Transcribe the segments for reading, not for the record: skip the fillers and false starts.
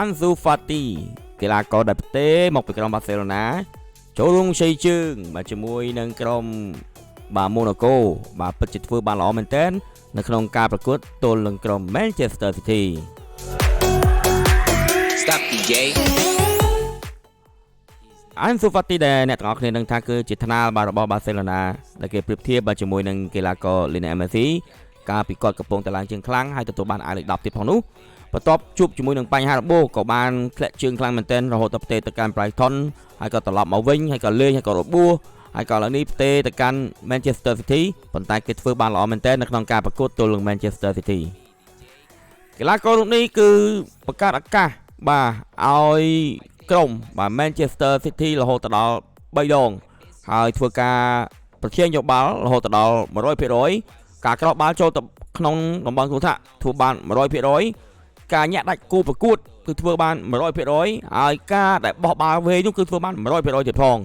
Ansu Fati កីឡាករដែលប្រទេសមកពីក្រុមបាសេឡូណាចូលរួមជ័យជើងបាទជាមួយនឹងក្រុមបាទ Monaco បាទពិតជាធ្វើបានល្អមែនទែននៅក្នុងការប្រកួតទល់នឹងក្រុម Manchester City Stop DJ Ansu Fati ដែលអ្នកទាំងអស់គ្នានឹងថាគឺជាថ្នាលបាទរបស់បាសេឡូណាដែលគេប្រៀបធៀបបាទជាមួយនឹងកីឡាករ Lionel Messi កាលពីគាត់កំពុងតែឡើងជើងខ្លាំងហើយទទួលបានអាយលេខ10ទៀតផងនោះបន្ទាប់ជួបជាមួយនឹងបញ្ហារបួសក៏បានធ្លាក់ជើងខ្លាំងមែនទែនរហូតដល់ផ្ទេទៅកាន់ Brighton ហើយក៏ត្រឡប់មកវិញហើយក៏លេងហើយក៏របួសហើយក៏ឥឡូវនេះផ្ទេទៅកាន់ Manchester City ប៉ុន្តែគេធ្វើបានល្អមែនទែននៅក្នុងការប្រកួតទល់នឹង Manchester City កីឡាកររូបនេះគឺបង្កើតឱកាសបាទឲ្យក្រុមបាទ Manchester City រហូតដល់3ដងហើយធ្វើការប្រជែងយកបាល់រហូតដល់ 100% ការក្រោកបាល់ចូលទៅក្នុងតំបន់គ្រោះថ្នាក់ធ្វើបាន 100% ការញាក់ដាច់គូប្រកួតគឺធ្វើបាន 100% ហើយការដែលបោះបាល់វែងនោះគឺធ្វើបាន 100% ទៀតផង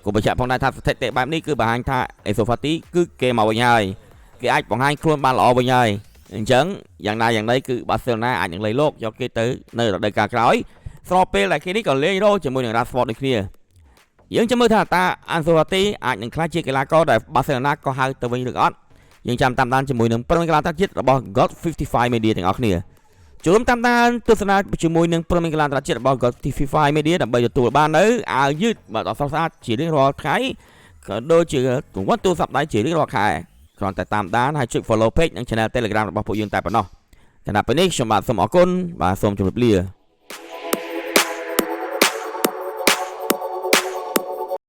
គូបញ្ជាក់ផងដែរថាស្ថិតិបែបនេះគឺបង្ហាញថា Ansu Fati គឺគេមកវិញហើយគេអាចបង្ហាញខ្លួនបានល្អវិញហើយអញ្ចឹងយ៉ាងណាយ៉ាងណីគឺបាសេឡូណាអាចនឹងលៃលោកយកគេទៅនៅរដូវកាលក្រោយស្របពេលដែលគេនេះក៏លេងរោជាមួយនឹង Rashford ដូចគ្នាយើងចាំមើលថាតើ Ansu Fati អាចនឹងក្លាយជាកីឡាករដែលបាសេឡូណាក៏ហៅទៅវិញឬអត់យើងចាំតាមដានជាមួយនឹងក្រុមកីឡាអន្តរជាតិរបស់ God 55 Media ទាំងអស់គ្នាចូលតាមដានទស្សនាជាមួយនឹងក្រុមកីឡាអន្តរជាតិរបស់ God 55 Media ដើម្បីទទួលបាននៅអាវយឺតបាទដ៏ស្រស់ស្អាតជារៀងរាល់ថ្ងៃក៏ដូចជាកង្វះទូរស័ព្ទដៃជារៀងរាល់ខែគ្រាន់តែតាមដានហើយចុច follow page និង channel Telegram របស់ពួកយើងតែប៉ុណ្ណោះតែដល់ពេលនេះខ្ញុំបាទសូមអរគុណបាទសូមជម្រាបលា